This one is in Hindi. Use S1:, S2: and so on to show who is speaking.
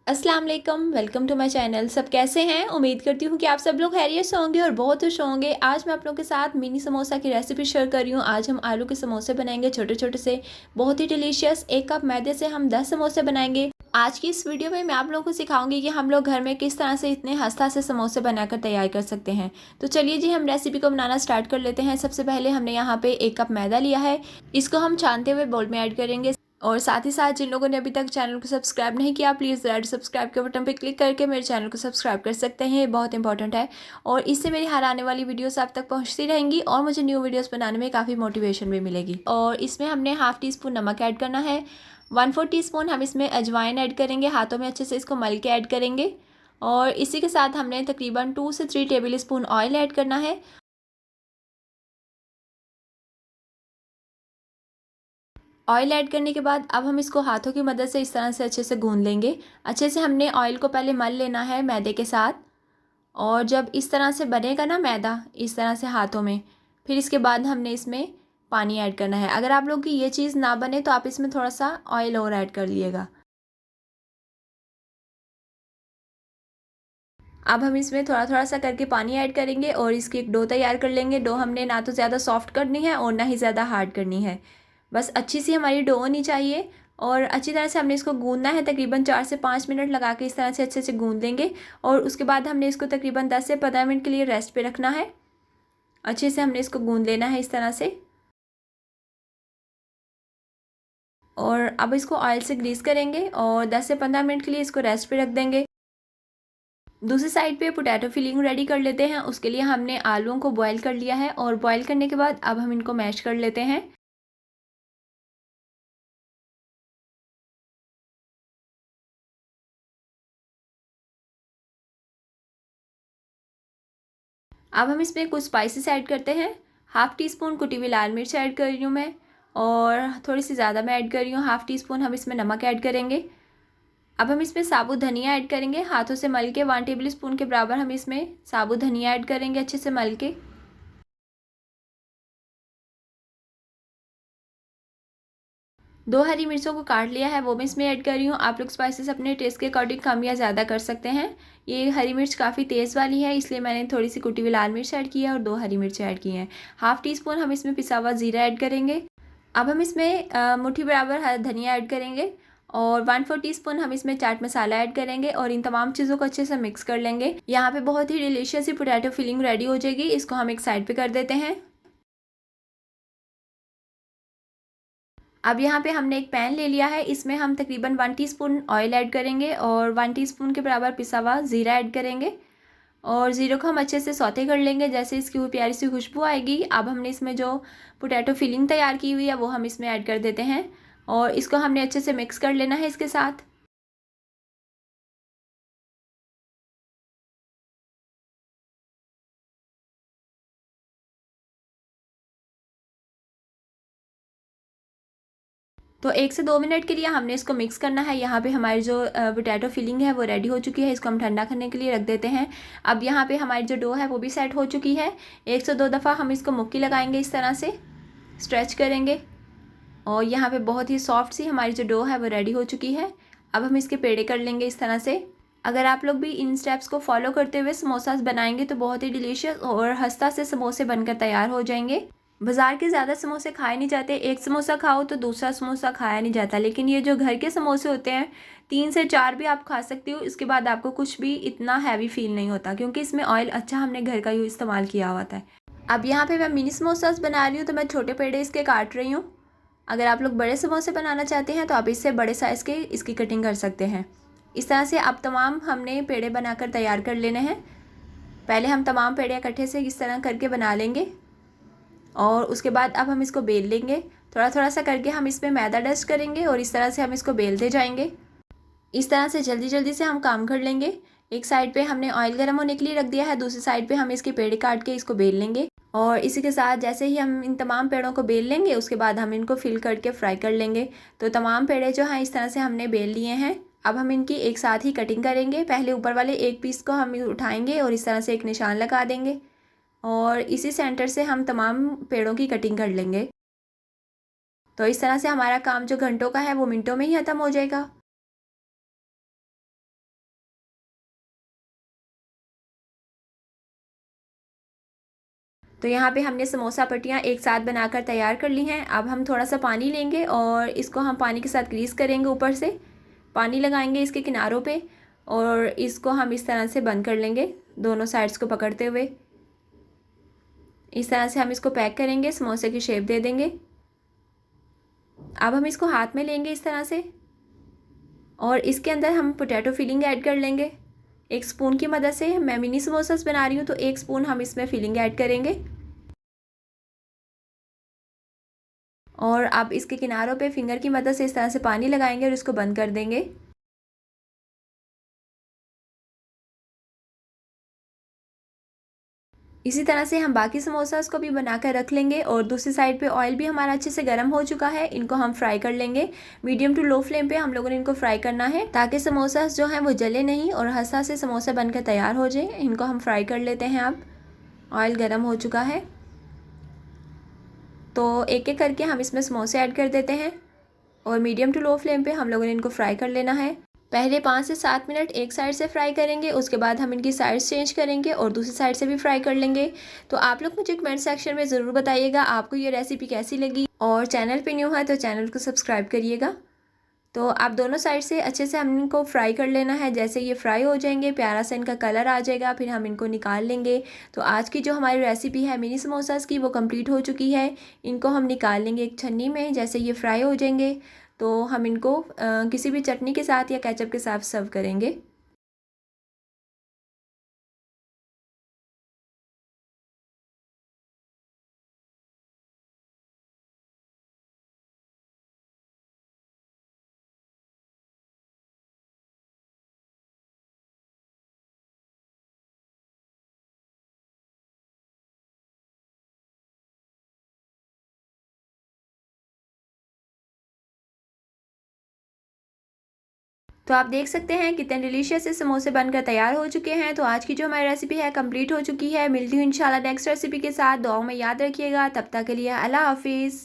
S1: अस्सलाम वालेकुम, वेलकम टू माय चैनल। सब कैसे हैं? उम्मीद करती हूँ कि आप सब लोग खैरियत से होंगे और बहुत खुश होंगे। आज मैं आप लोगों के साथ मिनी समोसा की रेसिपी शेयर कर रही हूँ। आज हम आलू के समोसे बनाएंगे, छोटे छोटे से, बहुत ही डिलीशियस। 1 कप मैदे से हम 10 समोसे बनाएंगे। आज की इस वीडियो में मैं आप लोगों को सिखाऊंगी कि हम लोग घर में किस तरह से इतने हंसता से समोसे बनाकर तैयार कर सकते हैं। तो चलिए जी, हम रेसिपी को बनाना स्टार्ट कर लेते हैं। सबसे पहले हमने यहाँ पे 1 कप मैदा लिया है। इसको हम छानते हुए बोल में ऐड करेंगे। और साथ ही साथ जिन लोगों ने अभी तक चैनल को सब्सक्राइब नहीं किया, प्लीज़ रेड सब्सक्राइब के बटन पर क्लिक करके मेरे चैनल को सब्सक्राइब कर सकते हैं। ये बहुत इंपॉर्टेंट है और इससे मेरी हर आने वाली वीडियोस आप तक पहुंचती रहेंगी और मुझे न्यू वीडियोस बनाने में काफ़ी मोटिवेशन भी मिलेगी। और इसमें हमने हाफ़ टी स्पून नमक ऐड करना है। 1/4 टीस्पून हम इसमें अजवाइन ऐड करेंगे। हाथों में अच्छे से इसको मल के ऐड करेंगे। और इसी के साथ हमने तकरीबन 2 से 3 टेबल स्पून ऑयल ऐड करना है। ऑयल ऐड करने के बाद अब हम इसको हाथों की मदद से इस तरह से अच्छे से गूंद लेंगे। अच्छे से हमने ऑयल को पहले मल लेना है मैदे के साथ। और जब इस तरह से बनेगा ना मैदा, इस तरह से हाथों में, फिर इसके बाद हमने इसमें पानी ऐड करना है। अगर आप लोग की ये चीज़ ना बने तो आप इसमें थोड़ा सा ऑयल और ऐड कर लिएगा। अब हम इसमें थोड़ा थोड़ा सा करके पानी ऐड करेंगे और इसकी एक डो तैयार कर लेंगे। डो हमने ना तो ज़्यादा सॉफ्ट करनी है और ना ही ज़्यादा हार्ड करनी है। बस अच्छी सी हमारी डो होनी चाहिए। और अच्छी तरह से हमने इसको गूंदना है। तकरीबन 4 से 5 मिनट लगा के इस तरह से अच्छे से गूंद लेंगे। और उसके बाद हमने इसको तकरीबन 10 से 15 मिनट के लिए रेस्ट पे रखना है। अच्छे से हमने इसको गूंद लेना है इस तरह से। और अब इसको ऑयल से ग्रीस करेंगे और 10 से 15 मिनट के लिए इसको रेस्ट पे रख देंगे। दूसरी साइड पे पोटैटो फिलिंग रेडी कर लेते हैं। उसके लिए हमने आलूओं को बॉईल कर लिया है और बॉईल करने के बाद अब हम इनको मैश कर लेते हैं। अब हम इसमें कुछ स्पाइसेस ऐड करते हैं। हाफ़ टी स्पून कुटी हुई लाल मिर्च ऐड कर रही हूँ मैं। और थोड़ी सी ज़्यादा मैं ऐड कर रही हूँ, हाफ़ टी स्पून हम इसमें नमक ऐड करेंगे। अब हम इसमें साबुत धनिया ऐड करेंगे। हाथों से मल के 1 टेबल स्पून के बराबर हम इसमें साबुत धनिया ऐड करेंगे अच्छे से मल के। 2 हरी मिर्चों को काट लिया है, वो मैं इसमें ऐड कर रही हूँ। आप लोग स्पाइसेस अपने टेस्ट के अकॉर्डिंग कम या ज़्यादा कर सकते हैं। ये हरी मिर्च काफ़ी तेज़ वाली है, इसलिए मैंने थोड़ी सी कुटी हुई लाल मिर्च ऐड की है और 2 हरी मिर्च ऐड की हैं। हाफ़ टी स्पून हम इसमें पिसा हुआ ज़ीरा ऐड करेंगे। अब हम इसमें मुट्ठी बराबर धनिया ऐड करेंगे। और 1/4 टीस्पून हम इसमें चाट मसाला ऐड करेंगे और इन तमाम चीज़ों को अच्छे से मिक्स कर लेंगे। यहाँ पे बहुत ही डिलीशियस ही पोटैटो फिलिंग रेडी हो जाएगी। इसको हम एक साइड पे कर देते हैं। अब यहाँ पे हमने एक पैन ले लिया है। इसमें हम तकरीबन 1 टीस्पून ऑयल ऐड करेंगे और 1 टीस्पून के बराबर पिसा हुआ ज़ीरा ऐड करेंगे। और ज़ीरे को हम अच्छे से सौते कर लेंगे। जैसे इसकी वो प्यारी सी खुशबू आएगी, अब हमने इसमें जो पोटैटो फिलिंग तैयार की हुई है वो हम इसमें ऐड कर देते हैं। और इसको हमने अच्छे से मिक्स कर लेना है इसके साथ। तो 1 से 2 मिनट के लिए हमने इसको मिक्स करना है। यहाँ पे हमारी जो पोटैटो फिलिंग है वो रेडी हो चुकी है। इसको हम ठंडा करने के लिए रख देते हैं। अब यहाँ पे हमारी जो डो है वो भी सेट हो चुकी है। 1 से 2 दफ़ा हम इसको मुक्की लगाएंगे, इस तरह से स्ट्रेच करेंगे। और यहाँ पे बहुत ही सॉफ्ट सी हमारी जो डो है वो रेडी हो चुकी है। अब हम इसके पेड़े कर लेंगे इस तरह से। अगर आप लोग भी इन स्टेप्स को फॉलो करते हुए समोसास बनाएंगे तो बहुत ही डिलीशियस और हस्ता से समोसे बनकर तैयार हो जाएंगे। बाज़ार के ज़्यादा समोसे खाए नहीं जाते। एक समोसा खाओ तो दूसरा समोसा खाया नहीं जाता, लेकिन ये जो घर के समोसे होते हैं 3 से 4 भी आप खा सकते हो। इसके बाद आपको कुछ भी इतना हैवी फील नहीं होता, क्योंकि इसमें ऑयल अच्छा हमने घर का यूँ इस्तेमाल किया होता है। अब यहाँ पे मैं मिनी समोसास बना रही हूँ तो मैं छोटे पेड़े इसके काट रही हूँ। अगर आप लोग बड़े समोसे बनाना चाहते हैं तो आप इससे बड़े साइज़ के इसकी कटिंग कर सकते हैं। इस तरह से अब तमाम हमने पेड़े बनाकर तैयार कर लेने हैं। पहले हम तमाम पेड़े इकट्ठे से इस तरह करके बना लेंगे और उसके बाद अब हम इसको बेल लेंगे। थोड़ा थोड़ा सा करके हम इसमें मैदा डस्ट करेंगे और इस तरह से हम इसको बेलते जाएंगे। इस तरह से जल्दी जल्दी से हम काम कर लेंगे। एक साइड पे हमने ऑयल गर्म होने के लिए रख दिया है, दूसरी साइड पे हम इसके पेड़े काट के इसको बेल लेंगे। और इसी के साथ जैसे ही हम इन तमाम पेड़ों को बेल लेंगे उसके बाद हम इनको फिल करके फ्राई कर लेंगे। तो तमाम पेड़े जो हैं इस तरह से हमने बेल लिए हैं। अब हम इनकी एक साथ ही कटिंग करेंगे। पहले ऊपर वाले एक पीस को हम उठाएंगे और इस तरह से एक निशान लगा देंगे और इसी सेंटर से हम तमाम पेड़ों की कटिंग कर लेंगे। तो इस तरह से हमारा काम जो घंटों का है वो मिनटों में ही ख़त्म हो जाएगा। तो यहाँ पे हमने समोसा पट्टियाँ एक साथ बनाकर तैयार कर ली हैं। अब हम थोड़ा सा पानी लेंगे और इसको हम पानी के साथ ग्रीस करेंगे, ऊपर से पानी लगाएंगे इसके किनारों पे और इसको हम इस तरह से बंद कर लेंगे दोनों साइड्स को पकड़ते हुए। इस तरह से हम इसको पैक करेंगे, समोसे की शेप दे देंगे। अब हम इसको हाथ में लेंगे इस तरह से और इसके अंदर हम पोटैटो फिलिंग ऐड कर लेंगे एक स्पून की मदद से। मैं मिनी समोसास बना रही हूँ तो 1 स्पून हम इसमें फिलिंग ऐड करेंगे और अब इसके किनारों पे फिंगर की मदद से इस तरह से पानी लगाएंगे और इसको बंद कर देंगे। इसी तरह से हम बाकी समोसास को भी बनाकर रख लेंगे और दूसरी साइड पे ऑयल भी हमारा अच्छे से गर्म हो चुका है। इनको हम फ्राई कर लेंगे। मीडियम टू लो फ्लेम पे हम लोगों ने इनको फ्राई करना है ताकि समोसास जो हैं वो जले नहीं और हंसा से समोसा बनकर तैयार हो जाए। इनको हम फ्राई कर लेते हैं। अब ऑयल गर्म हो चुका है तो एक एक करके हम इसमें समोसे ऐड कर देते हैं और मीडियम टू लो फ्लेम पे हम लोगों ने इनको फ्राई कर लेना है। पहले 5 से 7 मिनट एक साइड से फ्राई करेंगे, उसके बाद हम इनकी साइड्स चेंज करेंगे और दूसरी साइड से भी फ्राई कर लेंगे। तो आप लोग मुझे कमेंट सेक्शन में ज़रूर बताइएगा आपको ये रेसिपी कैसी लगी और चैनल पे न्यू है तो चैनल को सब्सक्राइब करिएगा। तो आप दोनों साइड से अच्छे से हम इनको फ्राई कर लेना है। जैसे ये फ्राई हो जाएंगे, प्यारा सा इनका कलर आ जाएगा, फिर हम इनको निकाल लेंगे। तो आज की जो हमारी रेसिपी है मिनी समोसास की वो कंप्लीट हो चुकी है। इनको हम निकाल लेंगे एक छन्नी में। जैसे ये फ्राई हो जाएंगे तो हम इनको किसी भी चटनी के साथ या केचप के साथ सर्व करेंगे। तो आप देख सकते हैं कितने डिलीशियस से समोसे बनकर तैयार हो चुके हैं। तो आज की जो हमारी रेसिपी है कंप्लीट हो चुकी है। मिलती हूँ इंशाल्लाह नेक्स्ट रेसिपी के साथ। दुआओं में याद रखिएगा। तब तक के लिए अल्लाह हाफिज़।